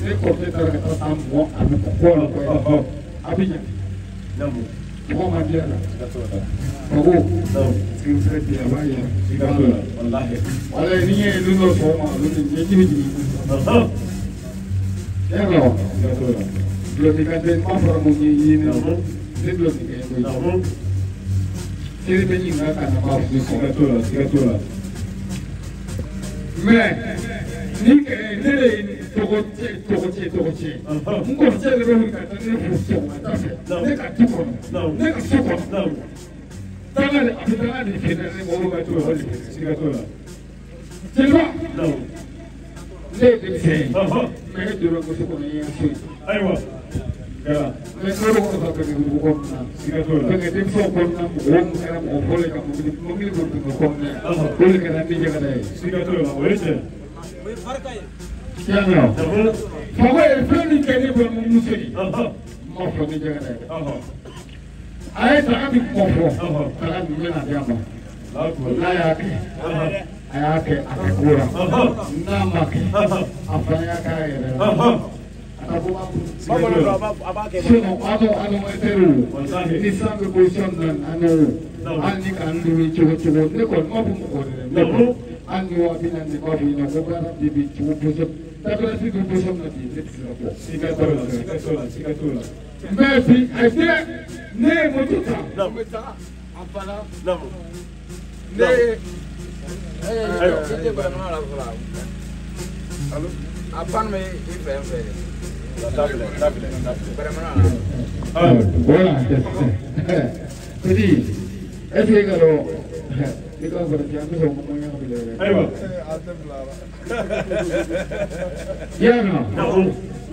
ne porte ta ka ta mo abu ko ko abinya namu ko ma dia la ko namu sin se dia ba ya sigatola wallahi wala ni ne luno so ma luno ni ji ya no sigatola lo mi ka den ma fara mo ni ni no ne lo mi ka namu siri be ni na ka na ma sigatola mais ni ke ne togoche ngo tsele ro ka tane fuso ta fe ne ka tuko ne ka soko tanga le apitanga ni ke ne mo ga to ho sigatola tselwa le de se me duro ko ko ne ya shi aiwa kala me no ko ka ke ko na sigatola ke de so ko na mo ka mo hole ka mo ngi ko ne ko le ka ni jaga dai sigatola wese ya no fago e feni ke ni bo mu musiri mo fo ni jaga dai ay ta abi mo fo ta ni na dia ma la ya ke aya ke akura na ma ke afanya ka ere sino ano eteru ni sambe position nan ano ani kan du chugo ne ko mo bu ko ne ani wa binan ni ko bi no ko bara di bi chugo position ta bra si du position na di ne sigatola mbesi ase ne mo tuta apana ne ite ba na la fala allo apan me ife voilà quindi è vero dico guarda anche se un po' ya no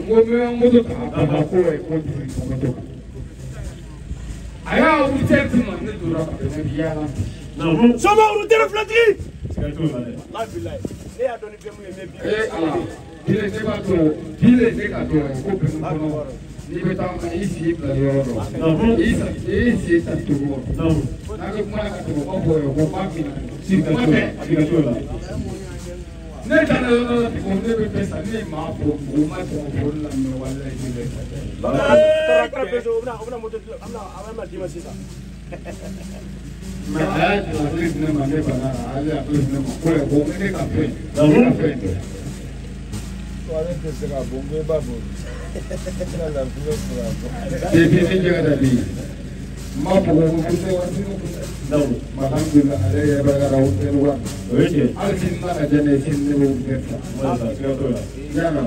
come un modo da poi con aya un certo non ne dura per via no sono un rifletti la billahi e adoni più Dile ne ka to ko pe no ni be ta ma isi bla yoro isi ta to na ko ma ka to ko ko ma mi si ka to ne ta no ko ne be pesa ne ma po ma ko la me wala ni le ta ka pe so una moto amna ma di ma sita ma ay la ne ma ne bana ala ne ma ko ne ka pe Guarda se la bomba babu. La filosofa. Devi giocare lì. Ma poco se va no. Ma alhamdulillah alayya bagara utenwa. Oye. Alsinna ajane sinne utenwa. Wala sigatola. Ya no.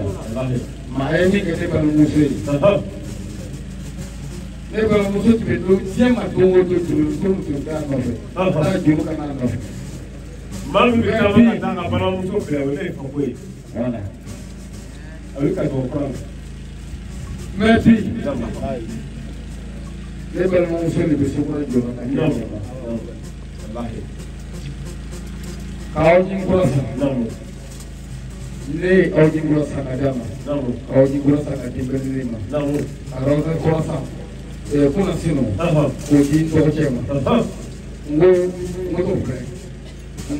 Ma emi che ne bal musei. Ne bal musei ti vedo siamo a dongo tu da no. Da giù kana no. Ma mi stava andando a parlare un po' per vedere come. Voilà. Avec à comprendre. Merci. Les belles mentions de ce qu'on a dit. Non. Kaojin Grossa. Non. Ne Kaojin Grossa Nadama. Non. Kaojin Grossa Nadima. Non. Alors, Grossa. Et pour la sino. Kaojin Grossa. Ngo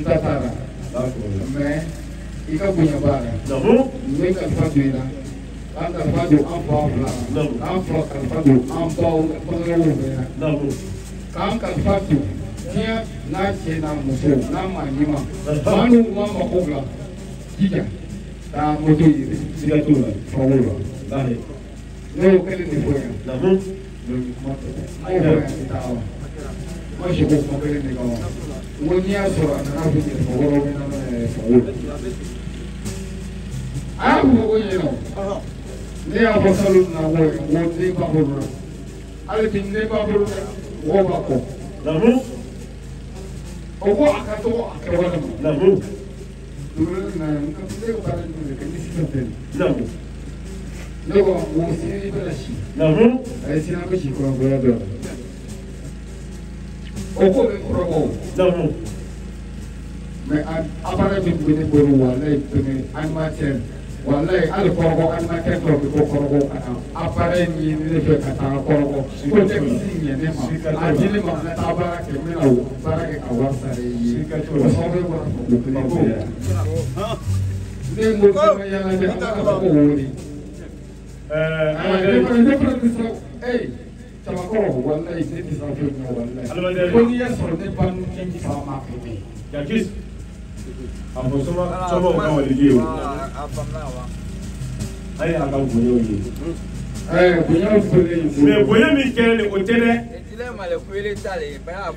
Ntatara. Mais il a punya bara. Noi kan fadu ina. Kan fadu an fa fla. An fa kan fadu an fa pangelo ina. Kan fadu dia na che na muso na manima. Manu mama kobla. Jija. Ta moto yiri. Sigatula. Fawula. Lahi. No kele ni foya. Namu. Ai foya tawa. Mas ko ko kele ni ko. Woni aso ana na fi ko ro na fawula. Ah, ne a fasalu na wo ne ba buru ale bin ne ba buru wo ba ko namu o ko akato akawala namu duru na ka ne ko bara ne ka ni sita namu ne ko mo si bela shi namu ai si na ko shi ko go ya do o ko be ko namu me apare bin bin buru wala ibne an mater wallahi al korgo an ma ke to ko korgo kana apare ni ni fe kata korgo ko te sinye ne ma ajili ma na tabara ke me na wo bara ke ka wasare yi ko so be ko ko ne mo ko ya na de ka ko woni wallahi ne ti san fɛn min wallahi ko n'i y'a sɔrɔ ne ba nu cɛ fa ma kɛ ne Yakis a fɔ sɔmɔ ka wali ye o ayi a ka bonya ye bonya fɔlen mais bonya min kɛra ni o tɛ dɛ ni tali bɛ a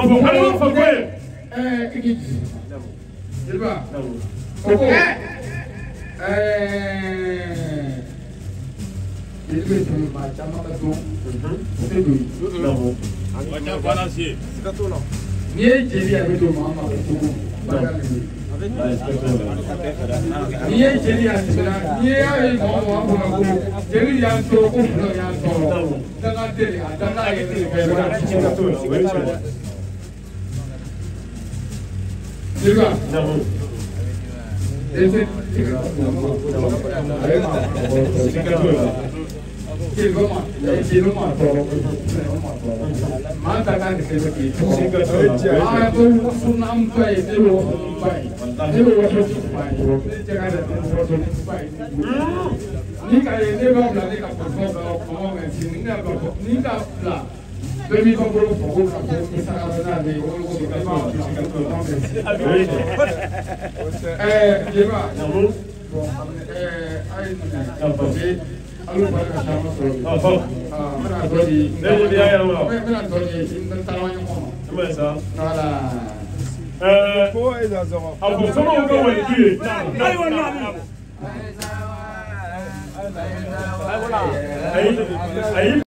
fɔ wali ma fɔ ko ye kiki jeliba o ko il veut que ma chama ka to c'est lui non wacha balancer ni jeli a to mama ko to ni jeli a sira ni ya mo ko jeli ya to ko flo ya to daga tele daga ye tele be jeliba non ese Siloma toro mata kan ke ki ah ko sunam pai dilo pai dilo waso pai ni jaga da waso pai ni ka ne ba bla ni ka ko ko ko ni ka ko ni ka bla demi ko ko ko ka ko ni sa na de ko ko ka ma jeba ai alu barka sama so mana dodi ne ya ya ma mana dodi in tarawanya ko ma sa nala ko eza zo a fɔ sɔmɔ ka wali ye ayi wala ayi